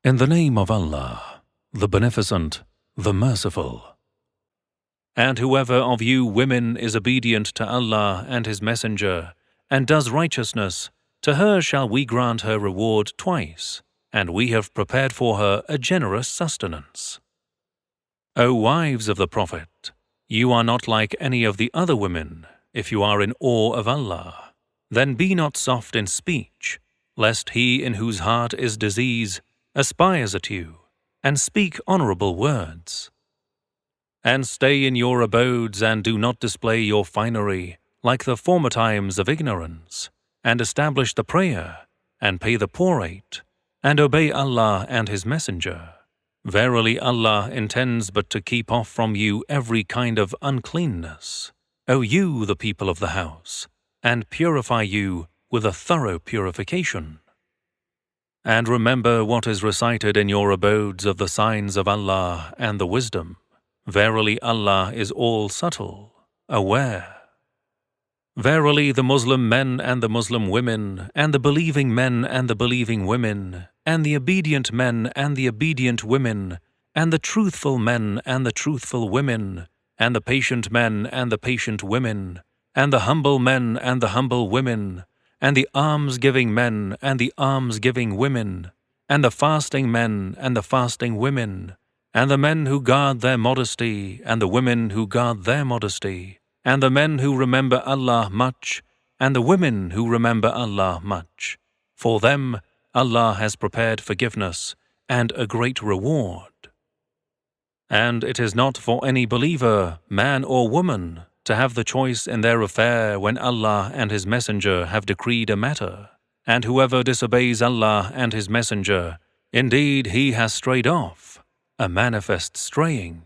In the name of Allah, the Beneficent, the Merciful. And whoever of you women is obedient to Allah and His Messenger, and does righteousness, to her shall we grant her reward twice, and we have prepared for her a generous sustenance. O wives of the Prophet, you are not like any of the other women, if you are in awe of Allah. Then be not soft in speech, lest he in whose heart is disease aspires at you, and speak honorable words. And stay in your abodes, and do not display your finery, like the former times of ignorance, and establish the prayer, and pay the poor rate, and obey Allah and His Messenger. Verily Allah intends but to keep off from you every kind of uncleanness, O you the people of the house, and purify you with a thorough purification. And remember what is recited in your abodes of the signs of Allah and the wisdom. Verily Allah is all subtle, aware. Verily the Muslim men and the Muslim women, and the believing men and the believing women, and the obedient men and the obedient women, and the truthful men and the truthful women, and the patient men and the patient women, and the humble men and the humble women, and the alms-giving men and the alms-giving women, and the fasting men and the fasting women, and the men who guard their modesty and the women who guard their modesty, and the men who remember Allah much and the women who remember Allah much. For them Allah has prepared forgiveness and a great reward. And it is not for any believer, man or woman, to have the choice in their affair when Allah and His Messenger have decreed a matter. And whoever disobeys Allah and His Messenger, indeed he has strayed off, a manifest straying.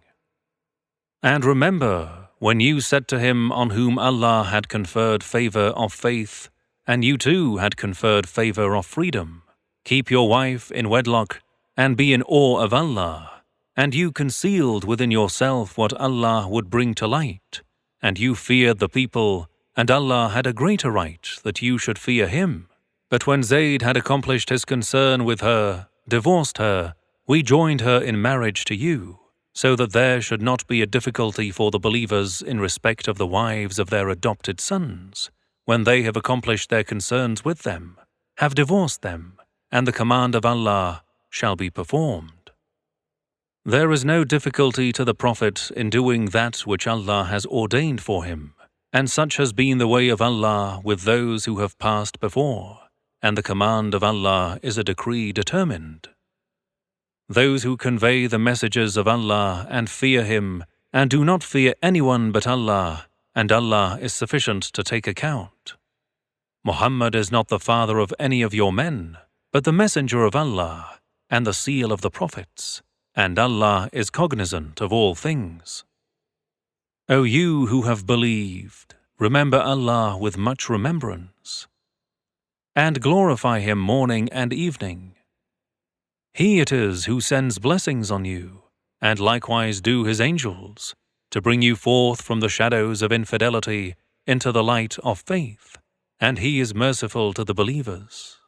And remember, when you said to him on whom Allah had conferred favor of faith, and you too had conferred favor of freedom, keep your wife in wedlock, and be in awe of Allah, and you concealed within yourself what Allah would bring to light, and you feared the people, and Allah had a greater right that you should fear Him. But when Zayd had accomplished his concern with her, divorced her, we joined her in marriage to you, so that there should not be a difficulty for the believers in respect of the wives of their adopted sons, when they have accomplished their concerns with them, have divorced them, and the command of Allah shall be performed. There is no difficulty to the Prophet in doing that which Allah has ordained for him, and such has been the way of Allah with those who have passed before, and the command of Allah is a decree determined. Those who convey the messages of Allah and fear Him, and do not fear anyone but Allah, and Allah is sufficient to take account. Muhammad is not the father of any of your men, but the messenger of Allah, and the seal of the prophets, and Allah is cognizant of all things. O you who have believed, remember Allah with much remembrance, and glorify Him morning and evening. He it is who sends blessings on you, and likewise do His angels, to bring you forth from the shadows of infidelity into the light of faith, and He is merciful to the believers.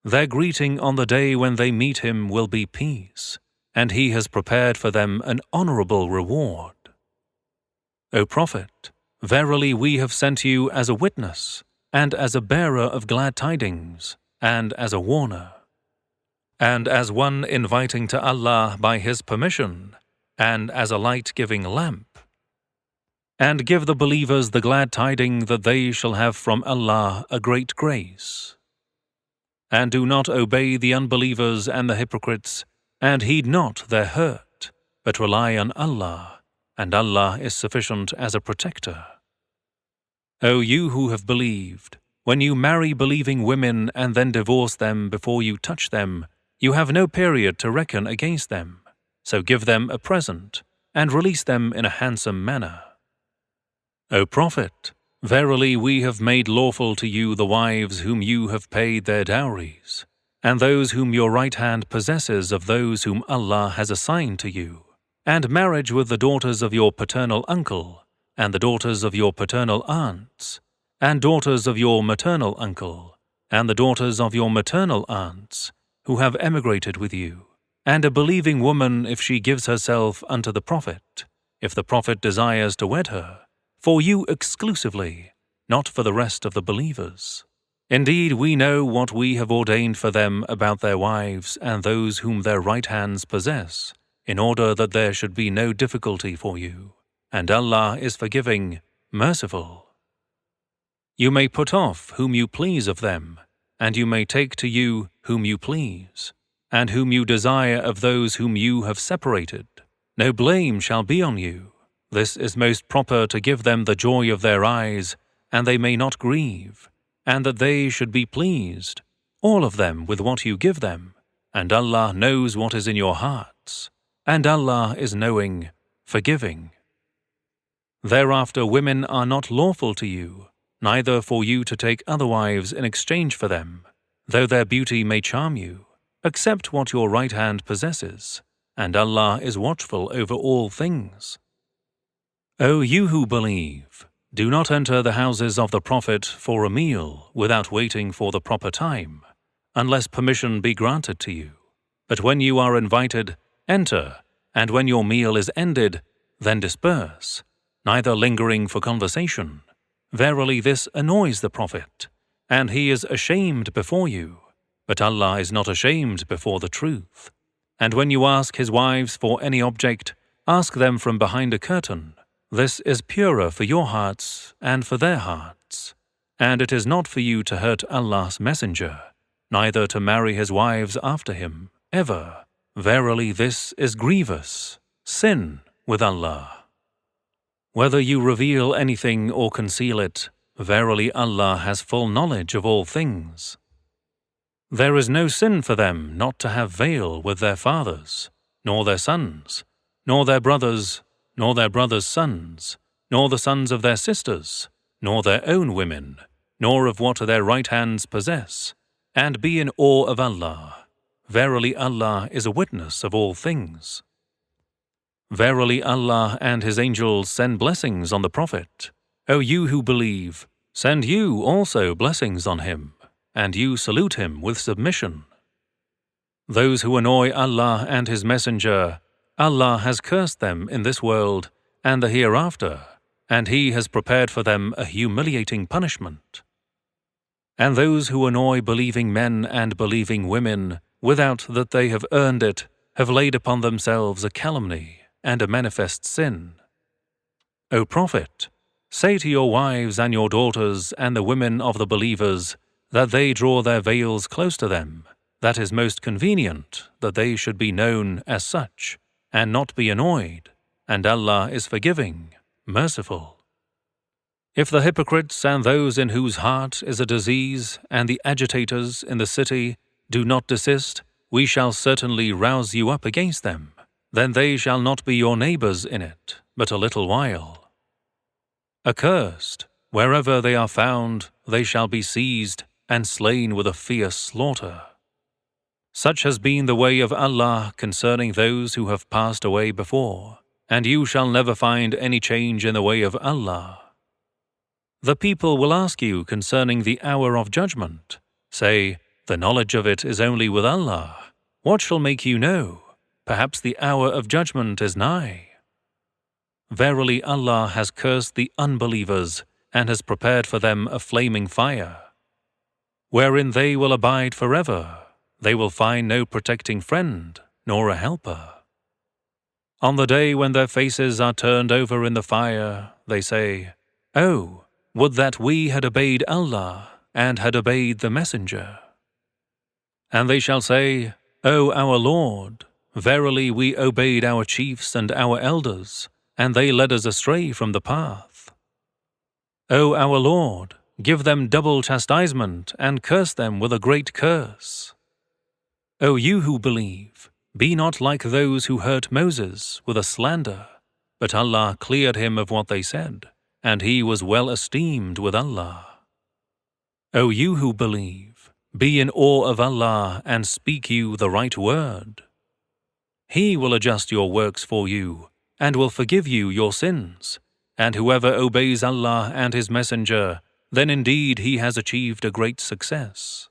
Their greeting on the day when they meet Him will be peace, and He has prepared for them an honorable reward. O Prophet, verily we have sent you as a witness, and as a bearer of glad tidings, and as a warner, and as one inviting to Allah by His permission, and as a light-giving lamp. And give the believers the glad tiding that they shall have from Allah a great grace. And do not obey the unbelievers and the hypocrites, and heed not their hurt, but rely on Allah, and Allah is sufficient as a protector. O you who have believed, when you marry believing women and then divorce them before you touch them, you have no period to reckon against them, so give them a present, and release them in a handsome manner. O Prophet, verily we have made lawful to you the wives whom you have paid their dowries, and those whom your right hand possesses of those whom Allah has assigned to you, and marriage with the daughters of your paternal uncle, and the daughters of your paternal aunts, and daughters of your maternal uncle, and the daughters of your maternal aunts, who have emigrated with you, and a believing woman if she gives herself unto the Prophet, if the Prophet desires to wed her, for you exclusively, not for the rest of the believers. Indeed, we know what we have ordained for them about their wives and those whom their right hands possess, in order that there should be no difficulty for you, and Allah is forgiving, merciful. You may put off whom you please of them, and you may take to you whom you please, and whom you desire of those whom you have separated. No blame shall be on you. This is most proper to give them the joy of their eyes, and they may not grieve, and that they should be pleased, all of them with what you give them, and Allah knows what is in your hearts, and Allah is knowing, forgiving. Thereafter women are not lawful to you, neither for you to take other wives in exchange for them, though their beauty may charm you, except what your right hand possesses, and Allah is watchful over all things. O you who believe, do not enter the houses of the Prophet for a meal without waiting for the proper time, unless permission be granted to you. But when you are invited, enter, and when your meal is ended, then disperse, neither lingering for conversation. Verily this annoys the Prophet, and he is ashamed before you, but Allah is not ashamed before the truth. And when you ask his wives for any object, ask them from behind a curtain. This is purer for your hearts and for their hearts. And it is not for you to hurt Allah's messenger, neither to marry his wives after him, ever. Verily this is grievous, sin with Allah. Whether you reveal anything or conceal it, verily Allah has full knowledge of all things. There is no sin for them not to have veil with their fathers, nor their sons, nor their brothers, nor their brothers' sons, nor the sons of their sisters, nor their own women, nor of what their right hands possess, and be in awe of Allah. Verily Allah is a witness of all things. Verily Allah and His angels send blessings on the Prophet. O you who believe, send you also blessings on him, and you salute him with submission. Those who annoy Allah and His Messenger, Allah has cursed them in this world and the hereafter, and He has prepared for them a humiliating punishment. And those who annoy believing men and believing women, without that they have earned it, have laid upon themselves a calumny and a manifest sin. O Prophet, say to your wives and your daughters and the women of the believers that they draw their veils close to them. That is most convenient, that they should be known as such, and not be annoyed, and Allah is forgiving, merciful. If the hypocrites and those in whose heart is a disease and the agitators in the city do not desist, we shall certainly rouse you up against them. Then they shall not be your neighbors in it, but a little while. Accursed, wherever they are found, they shall be seized and slain with a fierce slaughter. Such has been the way of Allah concerning those who have passed away before, and you shall never find any change in the way of Allah. The people will ask you concerning the hour of judgment. Say, the knowledge of it is only with Allah. What shall make you know? Perhaps the hour of judgment is nigh. Verily Allah has cursed the unbelievers and has prepared for them a flaming fire, wherein they will abide forever. They will find no protecting friend, nor a helper. On the day when their faces are turned over in the fire, they say, Oh, would that we had obeyed Allah and had obeyed the Messenger. And they shall say, O our Lord, verily we obeyed our chiefs and our elders, and they led us astray from the path. O our Lord, give them double chastisement and curse them with a great curse. O you who believe, be not like those who hurt Moses with a slander, but Allah cleared him of what they said, and he was well esteemed with Allah. O you who believe, be in awe of Allah and speak you the right word. He will adjust your works for you and will forgive you your sins, and whoever obeys Allah and His Messenger, then indeed he has achieved a great success.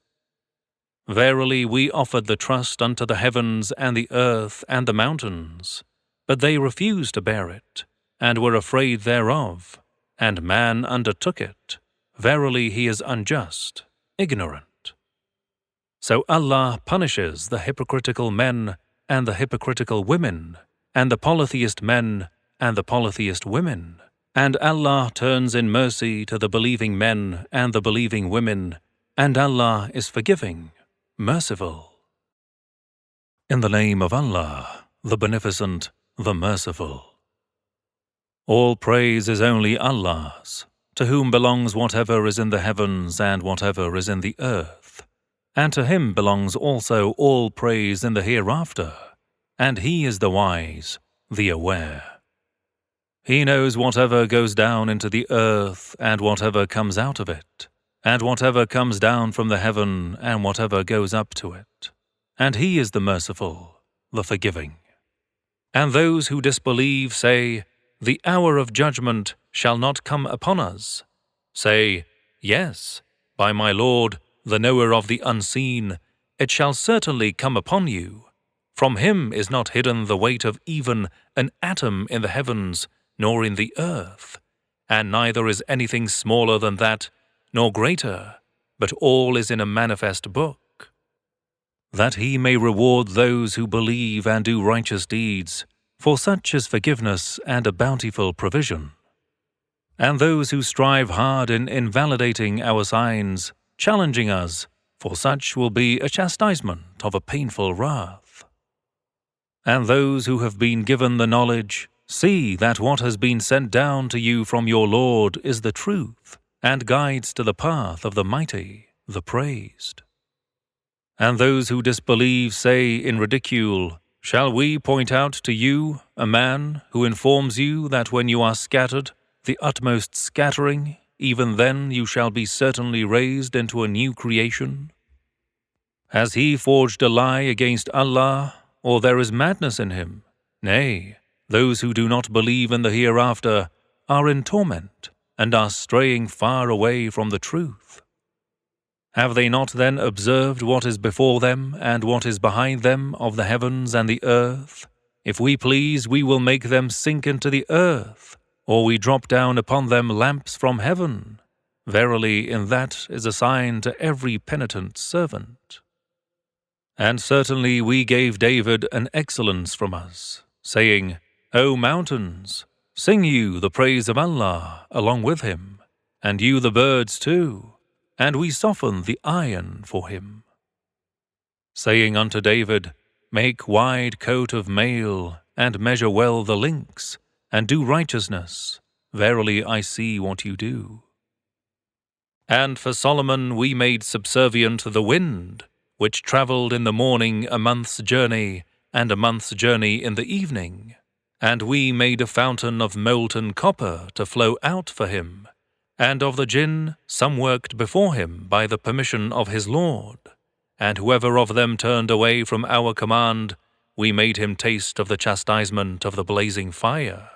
Verily we offered the trust unto the heavens and the earth and the mountains, but they refused to bear it, and were afraid thereof, and man undertook it. Verily he is unjust, ignorant. So Allah punishes the hypocritical men and the hypocritical women, and the polytheist men and the polytheist women, and Allah turns in mercy to the believing men and the believing women, and Allah is forgiving, merciful. In the name of Allah, the Beneficent, the Merciful. All praise is only Allah's, to whom belongs whatever is in the heavens and whatever is in the earth, and to Him belongs also all praise in the hereafter, and He is the wise, the aware. He knows whatever goes down into the earth and whatever comes out of it, and whatever comes down from the heaven and whatever goes up to it, and He is the merciful, the forgiving. And those who disbelieve say, the hour of judgment shall not come upon us. Say, yes, by my Lord, the knower of the unseen, it shall certainly come upon you. From Him is not hidden the weight of even an atom in the heavens, nor in the earth, and neither is anything smaller than that, nor greater, but all is in a manifest book. That He may reward those who believe and do righteous deeds, for such is forgiveness and a bountiful provision. And those who strive hard in invalidating our signs, challenging us, for such will be a chastisement of a painful wrath. And those who have been given the knowledge, see that what has been sent down to you from your Lord is the truth, and guides to the path of the mighty, the praised. And those who disbelieve say in ridicule, shall we point out to you a man who informs you that when you are scattered, the utmost scattering, even then you shall be certainly raised into a new creation? Has he forged a lie against Allah, or there is madness in him? Nay, those who do not believe in the hereafter are in torment, and are straying far away from the truth. Have they not then observed what is before them and what is behind them of the heavens and the earth? If we please, we will make them sink into the earth, or we drop down upon them lamps from heaven. Verily, in that is a sign to every penitent servant. And certainly we gave David an excellence from us, saying, O mountains, sing you the praise of Allah along with him, and you the birds too. And we soften the iron for him. Saying unto David, make wide coat of mail, and measure well the links, and do righteousness. Verily I see what you do. And for Solomon we made subservient the wind, which travelled in the morning a month's journey, and a month's journey in the evening. And we made a fountain of molten copper to flow out for him. And of the jinn, some worked before him by the permission of his Lord. And whoever of them turned away from our command, we made him taste of the chastisement of the blazing fire.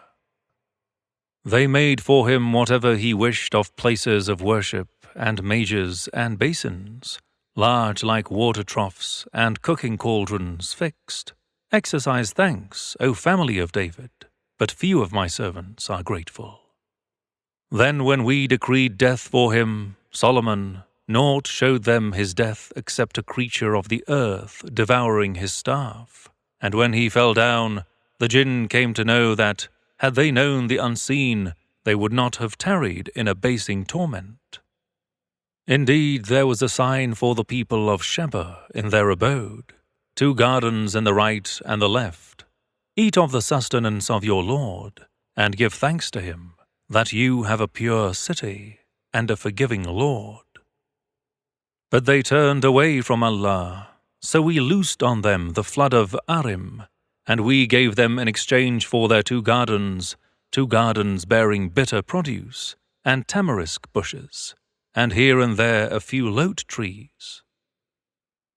They made for him whatever he wished of places of worship, and mages and basins, large like water troughs, and cooking cauldrons fixed. Exercise thanks, O family of David, but few of my servants are grateful. Then when we decreed death for him, Solomon, naught showed them his death except a creature of the earth devouring his staff. And when he fell down, the jinn came to know that, had they known the unseen, they would not have tarried in abasing torment. Indeed, there was a sign for the people of Sheba in their abode, 2 gardens in the right and the left. Eat of the sustenance of your Lord, and give thanks to him, that you have a pure city and a forgiving Lord. But they turned away from Allah, so we loosed on them the flood of Arim, and we gave them in exchange for their 2 gardens bearing bitter produce, and tamarisk bushes, and here and there a few lote trees.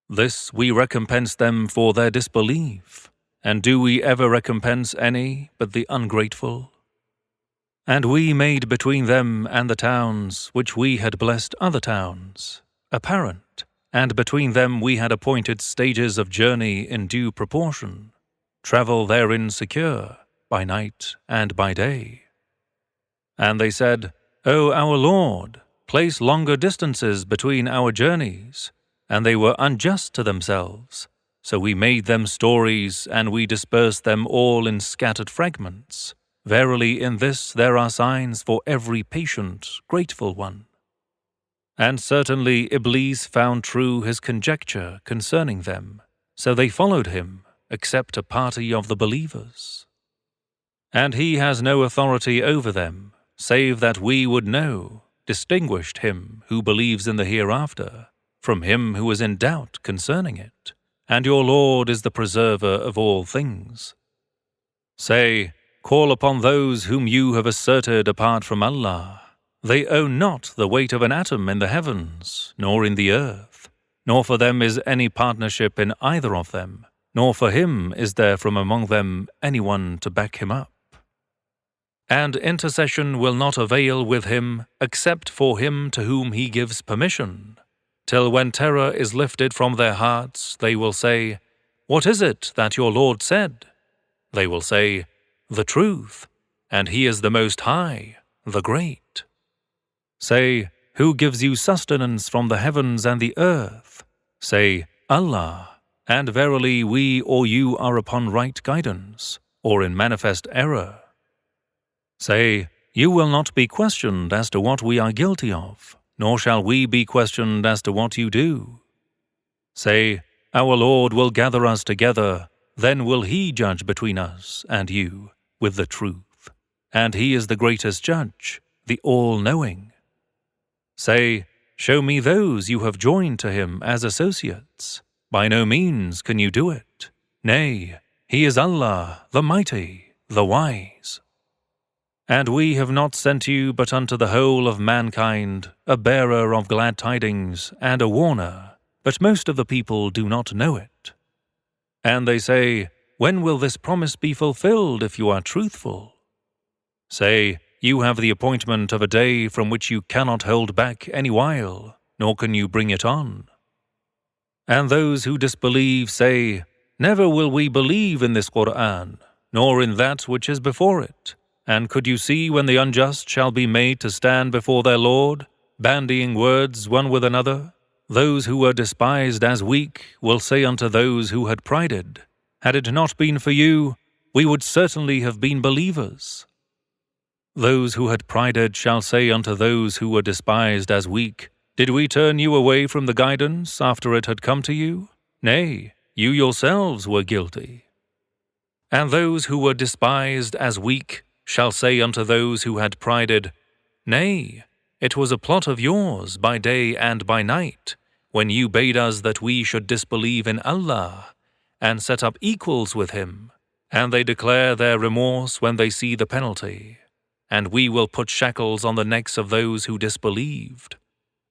This we recompense them for their disbelief, and do we ever recompense any but the ungrateful? And we made between them and the towns which we had blessed other towns, apparent, and between them we had appointed stages of journey in due proportion. Travel therein secure, by night and by day. And they said, O our Lord, place longer distances between our journeys. And they were unjust to themselves. So we made them stories, and we dispersed them all in scattered fragments. Verily in this there are signs for every patient, grateful one. And certainly Iblis found true his conjecture concerning them, so they followed him, except a party of the believers. And he has no authority over them, save that we would know, distinguished him who believes in the hereafter, from him who is in doubt concerning it, and your Lord is the preserver of all things. Say, call upon those whom you have asserted apart from Allah. They own not the weight of an atom in the heavens, nor in the earth, nor for them is any partnership in either of them, nor for him is there from among them anyone to back him up. And intercession will not avail with him except for him to whom he gives permission. Till when terror is lifted from their hearts, they will say, What is it that your Lord said? They will say, The truth, and He is the Most High, the Great. Say, Who gives you sustenance from the heavens and the earth? Say, Allah, and verily we or you are upon right guidance, or in manifest error. Say, You will not be questioned as to what we are guilty of, nor shall we be questioned as to what you do. Say, Our Lord will gather us together, then will He judge between us and you with the truth, and He is the greatest judge, the all-knowing. Say, Show me those you have joined to Him as associates. By no means can you do it. Nay, He is Allah, the Mighty, the Wise. And we have not sent you but unto the whole of mankind, a bearer of glad tidings and a warner, but most of the people do not know it. And they say, When will this promise be fulfilled if you are truthful? Say, You have the appointment of a day from which you cannot hold back any while, nor can you bring it on. And those who disbelieve say, Never will we believe in this Qur'an, nor in that which is before it. And could you see when the unjust shall be made to stand before their Lord, bandying words one with another? Those who were despised as weak will say unto those who had prided, Had it not been for you, we would certainly have been believers. Those who had prided shall say unto those who were despised as weak, Did we turn you away from the guidance after it had come to you? Nay, you yourselves were guilty. And those who were despised as weak shall say unto those who had prided, Nay, it was a plot of yours by day and by night, when you bade us that we should disbelieve in Allah, and set up equals with Him, and they declare their remorse when they see the penalty. And we will put shackles on the necks of those who disbelieved.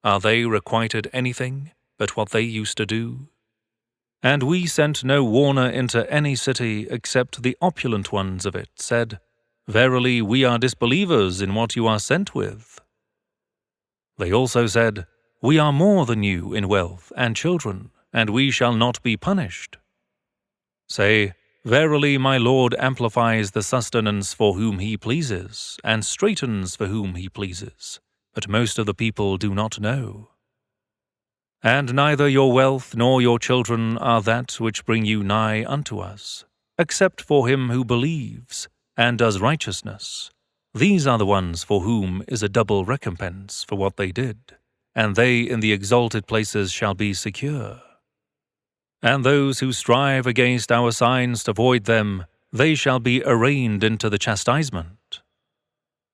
Are they requited anything but what they used to do? And we sent no warner into any city except the opulent ones of it said, Verily we are disbelievers in what you are sent with. They also said, We are more than you in wealth and children, and we shall not be punished. Say, Verily my Lord amplifies the sustenance for whom He pleases, and straightens for whom He pleases, but most of the people do not know. And neither your wealth nor your children are that which bring you nigh unto us, except for him who believes, and does righteousness. These are the ones for whom is a double recompense for what they did, and they in the exalted places shall be secure. And those who strive against our signs to void them, they shall be arraigned into the chastisement.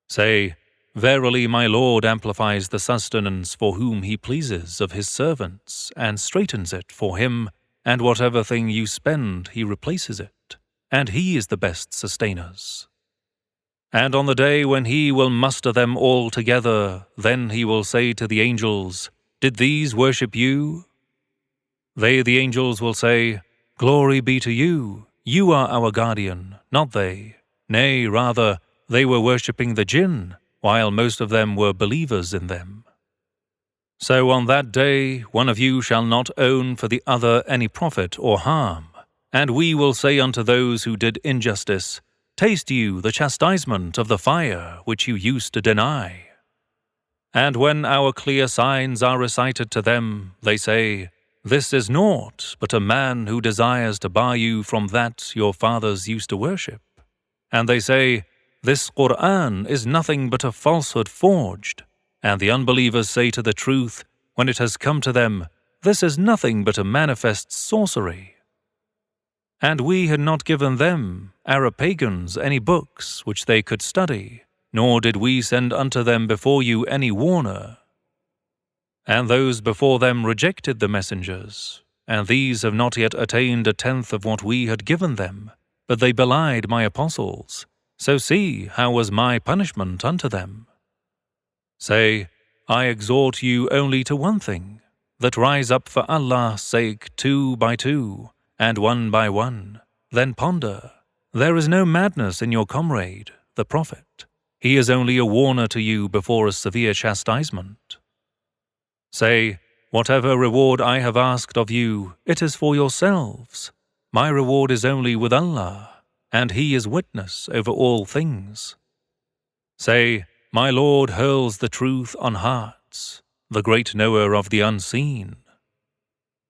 Say, Verily my Lord amplifies the sustenance for whom He pleases of His servants, and straightens it for him, and whatever thing you spend He replaces it, and He is the best sustainers. And on the day when He will muster them all together, then He will say to the angels, Did these worship you? They, the angels, will say, Glory be to you, you are our guardian, not they. Nay, rather, they were worshipping the jinn, while most of them were believers in them. So on that day, one of you shall not own for the other any profit or harm. And we will say unto those who did injustice, Taste you the chastisement of the fire which you used to deny. And when our clear signs are recited to them, they say, This is naught but a man who desires to bar you from that your fathers used to worship. And they say, This Qur'an is nothing but a falsehood forged. And the unbelievers say to the truth, when it has come to them, This is nothing but a manifest sorcery. And we had not given them, Arab pagans, any books which they could study, nor did we send unto them before you any warner. And those before them rejected the messengers, and these have not yet attained a tenth of what we had given them, but they belied my apostles. So see how was my punishment unto them. Say, I exhort you only to one thing, that rise up for Allah's sake 2 by 2, and 1 by 1, then ponder. There is no madness in your comrade, the Prophet. He is only a warner to you before a severe chastisement. Say, whatever reward I have asked of you, it is for yourselves. My reward is only with Allah, and He is witness over all things. Say, my Lord hurls the truth on hearts, the great knower of the unseen.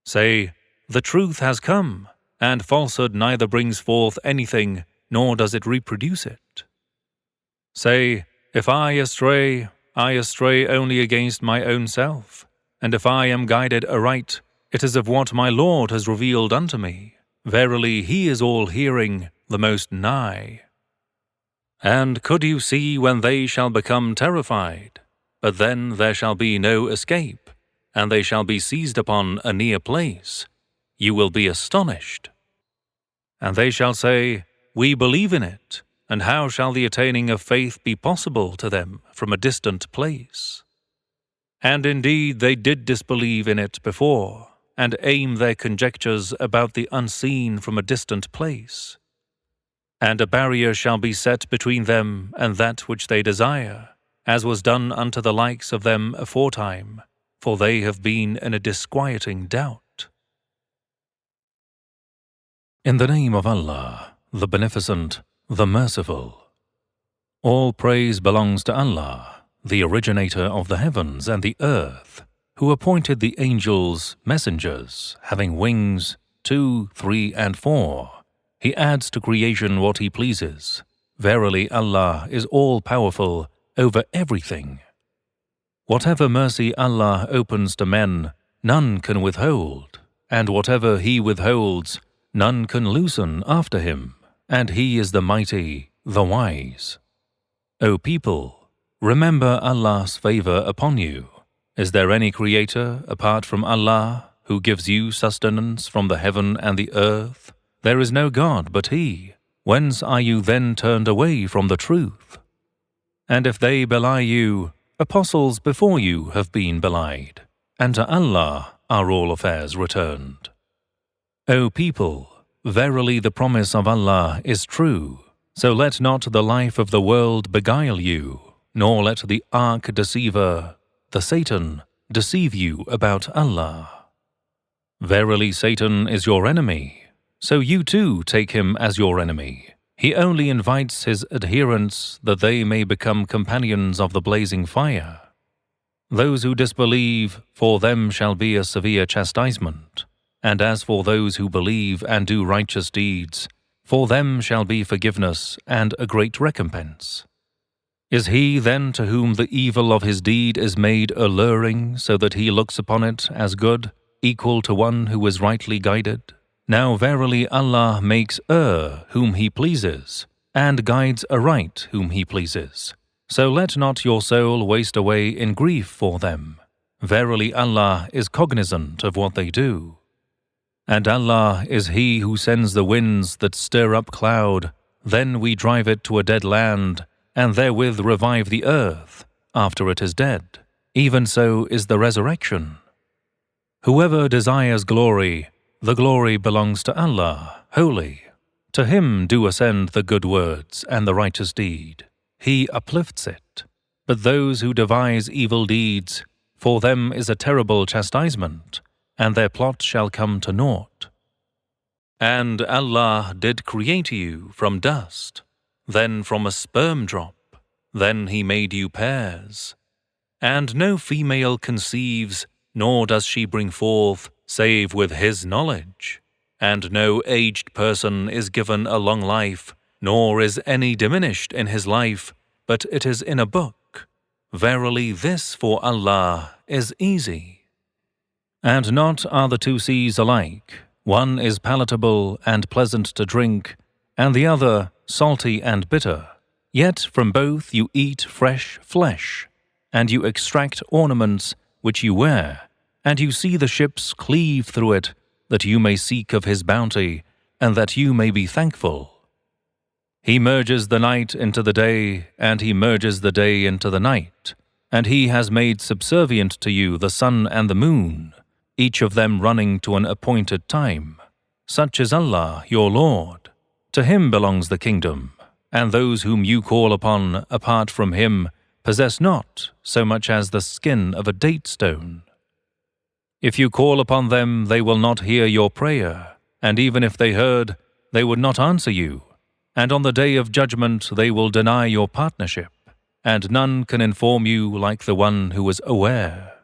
Say, the truth has come, and falsehood neither brings forth anything, nor does it reproduce it. Say, if I astray only against my own self, and if I am guided aright, it is of what my Lord has revealed unto me. Verily, He is all-hearing, the most nigh. And could you see when they shall become terrified? But then there shall be no escape, and they shall be seized upon a near place. You will be astonished. And they shall say, We believe in it, and how shall the attaining of faith be possible to them from a distant place? And indeed they did disbelieve in it before, and aim their conjectures about the unseen from a distant place. And a barrier shall be set between them and that which they desire, as was done unto the likes of them aforetime, for they have been in a disquieting doubt. In the name of Allah, the Beneficent, the Merciful. All praise belongs to Allah, the originator of the heavens and the earth, who appointed the angels messengers, having wings 2, 3, and 4. He adds to creation what He pleases. Verily Allah is all-powerful over everything. Whatever mercy Allah opens to men, none can withhold, and whatever He withholds, none can loosen after Him, and He is the Mighty, the Wise. O people, remember Allah's favor upon you. Is there any creator apart from Allah who gives you sustenance from the heaven and the earth? There is no God but He. Whence are you then turned away from the truth? And if they belie you, apostles before you have been belied, and to Allah are all affairs returned. O people, verily the promise of Allah is true, so let not the life of the world beguile you, nor let the arch-deceiver, the Satan, deceive you about Allah. Verily Satan is your enemy, so you too take him as your enemy. He only invites his adherents that they may become companions of the blazing fire. Those who disbelieve, for them shall be a severe chastisement. And as for those who believe and do righteous deeds, for them shall be forgiveness and a great recompense. Is he then to whom the evil of his deed is made alluring, so that he looks upon it as good, equal to one who is rightly guided? Now verily Allah makes err whom He pleases, and guides aright whom He pleases. So let not your soul waste away in grief for them. Verily Allah is cognizant of what they do. And Allah is He who sends the winds that stir up cloud, then we drive it to a dead land, and therewith revive the earth, after it is dead. Even so is the resurrection. Whoever desires glory, the glory belongs to Allah, holy. To Him do ascend the good words and the righteous deed. He uplifts it. But those who devise evil deeds, for them is a terrible chastisement, and their plot shall come to naught. And Allah did create you from dust, then from a sperm drop, then He made you pairs. And no female conceives, nor does she bring forth, save with His knowledge. And no aged person is given a long life, nor is any diminished in his life, but it is in a book. Verily this for Allah is easy. And not are the two seas alike. One is palatable and pleasant to drink, and the other salty and bitter. Yet from both you eat fresh flesh, and you extract ornaments which you wear, and you see the ships cleave through it, that you may seek of His bounty, and that you may be thankful. He merges the night into the day, and He merges the day into the night, and He has made subservient to you the sun and the moon, each of them running to an appointed time. Such is Allah, your Lord. To Him belongs the kingdom, and those whom you call upon apart from Him possess not so much as the skin of a date stone. If you call upon them, they will not hear your prayer, and even if they heard, they would not answer you. And on the day of judgment they will deny your partnership, and none can inform you like the one who is aware.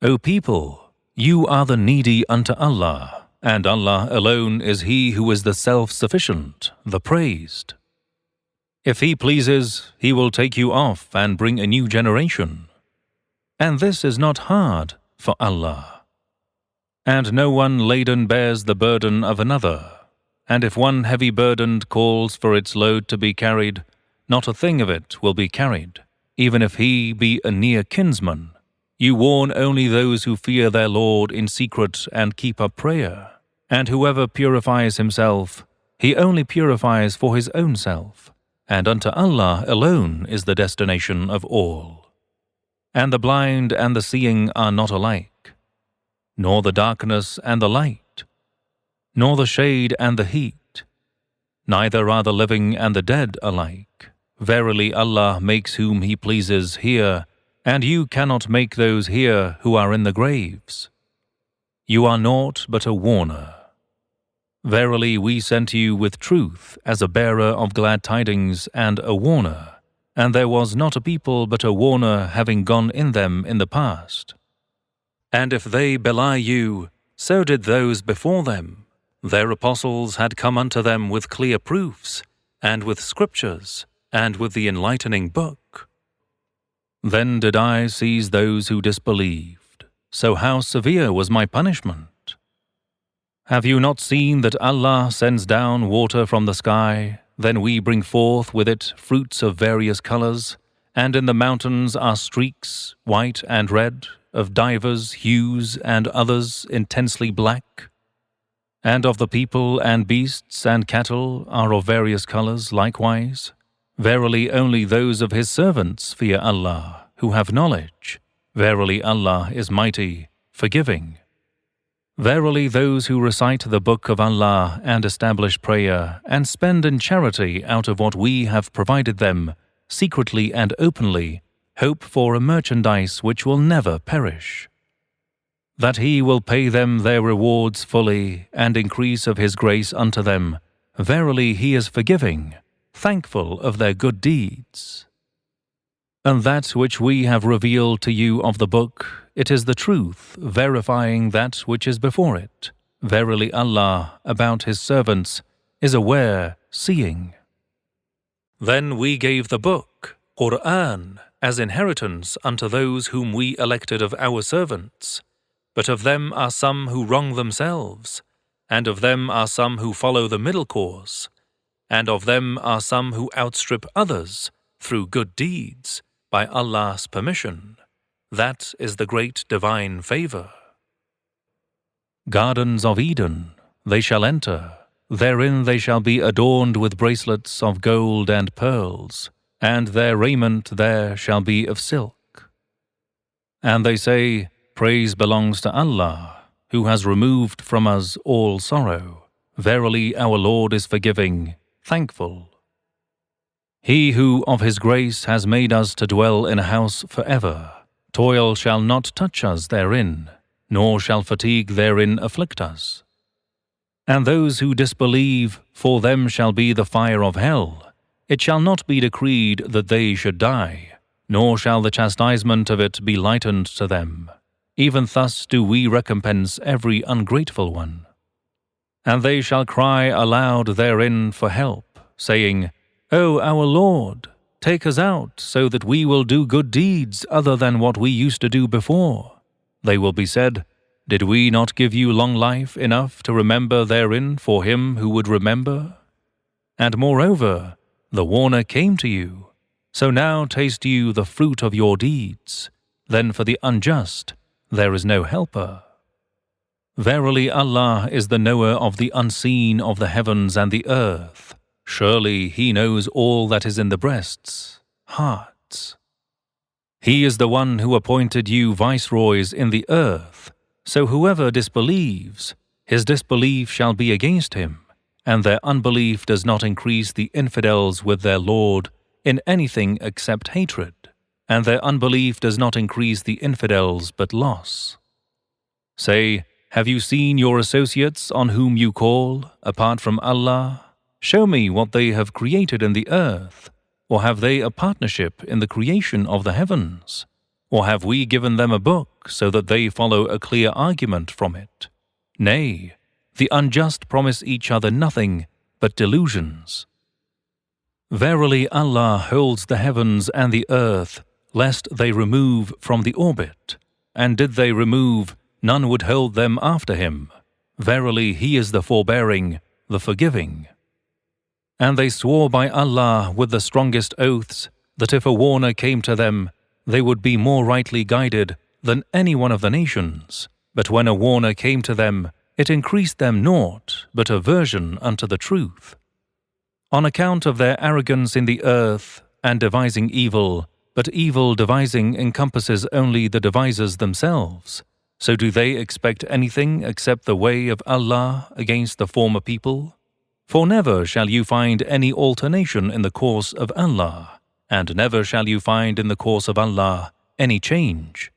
O people, you are the needy unto Allah, and Allah alone is He who is the self-sufficient, the praised. If He pleases, He will take you off and bring a new generation. And this is not hard for Allah. And no one laden bears the burden of another. And if one heavy burdened calls for its load to be carried, not a thing of it will be carried, even if he be a near kinsman. You warn only those who fear their Lord in secret and keep up prayer. And whoever purifies himself, he only purifies for his own self, and unto Allah alone is the destination of all. And the blind and the seeing are not alike, nor the darkness and the light, nor the shade and the heat, neither are the living and the dead alike. Verily Allah makes whom He pleases hear, and you cannot make those hear who are in the graves. You are naught but a warner. Verily we sent you with truth as a bearer of glad tidings and a warner. And there was not a people but a warner having gone in them in the past. And if they belie you, so did those before them. Their apostles had come unto them with clear proofs, and with scriptures, and with the enlightening book. Then did I seize those who disbelieved. So how severe was my punishment? Have you not seen that Allah sends down water from the sky? Then we bring forth with it fruits of various colors, and in the mountains are streaks, white and red, of divers hues and others intensely black. And of the people and beasts and cattle are of various colors likewise. Verily only those of His servants fear Allah, who have knowledge. Verily Allah is mighty, forgiving. Verily those who recite the book of Allah and establish prayer and spend in charity out of what we have provided them, secretly and openly, hope for a merchandise which will never perish. That He will pay them their rewards fully and increase of His grace unto them. Verily He is forgiving, thankful of their good deeds. And that which we have revealed to you of the book, it is the truth, verifying that which is before it. Verily Allah, about His servants, is aware, seeing. Then we gave the book, Qur'an, as inheritance unto those whom we elected of our servants. But of them are some who wrong themselves, and of them are some who follow the middle course, and of them are some who outstrip others through good deeds, by Allah's permission. That is the great divine favor. Gardens of Eden they shall enter, therein they shall be adorned with bracelets of gold and pearls, and their raiment there shall be of silk. And they say, Praise belongs to Allah, who has removed from us all sorrow. Verily our Lord is forgiving, thankful. He who of His grace has made us to dwell in a house forever, Toil shall not touch us therein, nor shall fatigue therein afflict us. And those who disbelieve, for them shall be the fire of hell. It shall not be decreed that they should die, nor shall the chastisement of it be lightened to them. Even thus do we recompense every ungrateful one. And they shall cry aloud therein for help, saying, O our Lord, take us out, so that we will do good deeds other than what we used to do before. They will be said, Did we not give you long life enough to remember therein for him who would remember? And moreover, the warner came to you, so now taste you the fruit of your deeds. Then for the unjust there is no helper. Verily Allah is the knower of the unseen of the heavens and the earth. Surely He knows all that is in the breasts, hearts. He is the one who appointed you viceroys in the earth, so whoever disbelieves, his disbelief shall be against him, and their unbelief does not increase the infidels with their Lord in anything except hatred, and their unbelief does not increase the infidels but loss. Say, have you seen your associates on whom you call, apart from Allah? Show me what they have created in the earth, or have they a partnership in the creation of the heavens? Or have we given them a book so that they follow a clear argument from it? Nay, the unjust promise each other nothing but delusions. Verily Allah holds the heavens and the earth, lest they remove from the orbit, and did they remove, none would hold them after Him. Verily He is the forbearing, the forgiving. And they swore by Allah with the strongest oaths that if a warner came to them, they would be more rightly guided than any one of the nations. But when a warner came to them, it increased them naught but aversion unto the truth. On account of their arrogance in the earth and devising evil, but evil devising encompasses only the devisers themselves. So do they expect anything except the way of Allah against the former people? For never shall you find any alternation in the course of Allah, and never shall you find in the course of Allah any change.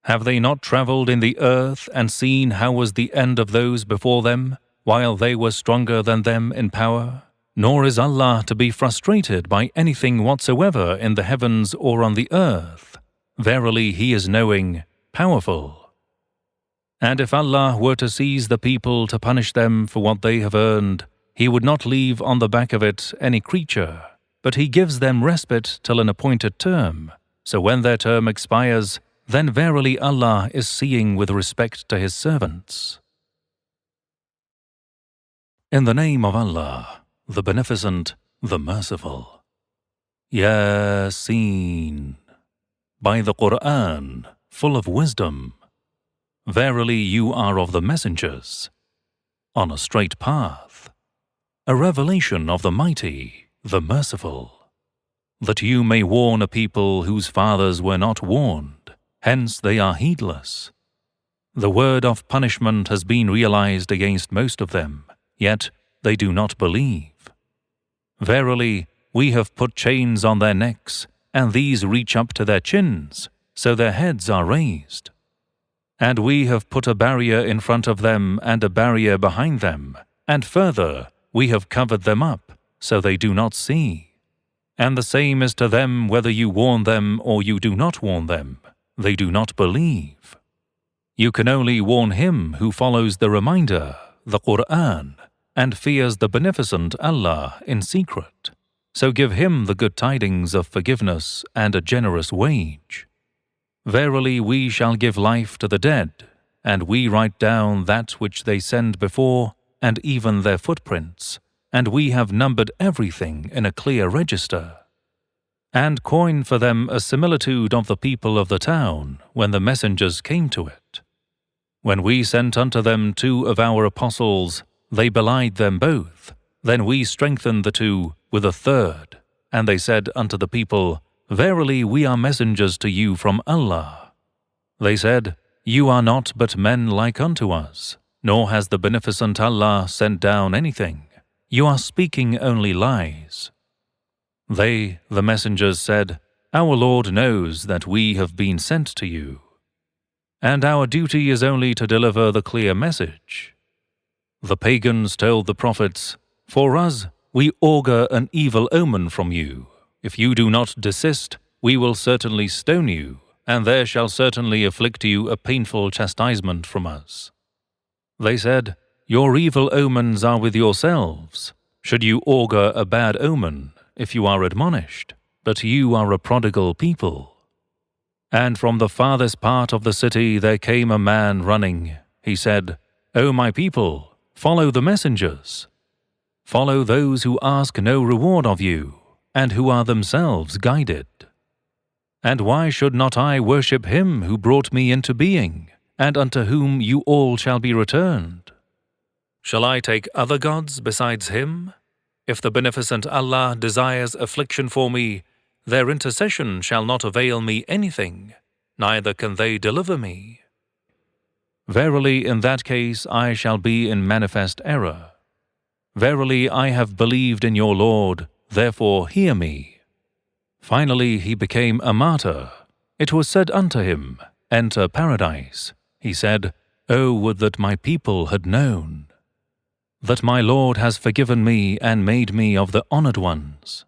Have they not travelled in the earth and seen how was the end of those before them, while they were stronger than them in power? Nor is Allah to be frustrated by anything whatsoever in the heavens or on the earth. Verily He is knowing, powerful. And if Allah were to seize the people to punish them for what they have earned, He would not leave on the back of it any creature, but He gives them respite till an appointed term. So when their term expires, then verily Allah is seeing with respect to His servants. In the name of Allah, the Beneficent, the Merciful. Yaseen. By the Quran, full of wisdom. Verily you are of the messengers, on a straight path, a revelation of the Mighty, the Merciful, that you may warn a people whose fathers were not warned, hence they are heedless. The word of punishment has been realized against most of them, yet they do not believe. Verily, we have put chains on their necks, and these reach up to their chins, so their heads are raised. And we have put a barrier in front of them and a barrier behind them, and further, we have covered them up, so they do not see. And the same is to them whether you warn them or you do not warn them, they do not believe. You can only warn him who follows the reminder, the Quran, and fears the beneficent Allah in secret. So give him the good tidings of forgiveness and a generous wage. Verily we shall give life to the dead, and we write down that which they send before, and even their footprints, and we have numbered everything in a clear register. And coin for them a similitude of the people of the town when the messengers came to it. When we sent unto them 2 of our apostles, they belied them both. Then we strengthened the 2 with a 3rd, and they said unto the people, Verily we are messengers to you from Allah. They said, You are not but men like unto us, nor has the beneficent Allah sent down anything. You are speaking only lies. They, the messengers, said, Our Lord knows that we have been sent to you, and our duty is only to deliver the clear message. The pagans told the prophets, "For us, we augur an evil omen from you. If you do not desist, we will certainly stone you, and there shall certainly afflict you a painful chastisement from us." They said, "Your evil omens are with yourselves. Should you augur a bad omen, if you are admonished? But you are a prodigal people." And from the farthest part of the city there came a man running. He said, "O my people, follow the messengers. Follow those who ask no reward of you, and who are themselves guided. And why should not I worship him who brought me into being, and unto whom you all shall be returned? Shall I take other gods besides him? If the beneficent Allah desires affliction for me, their intercession shall not avail me anything, neither can they deliver me. Verily, in that case I shall be in manifest error. Verily, I have believed in your Lord, therefore hear me." Finally, he became a martyr. It was said unto him, "Enter paradise." He said, "O would that my people had known that my Lord has forgiven me and made me of the honored ones."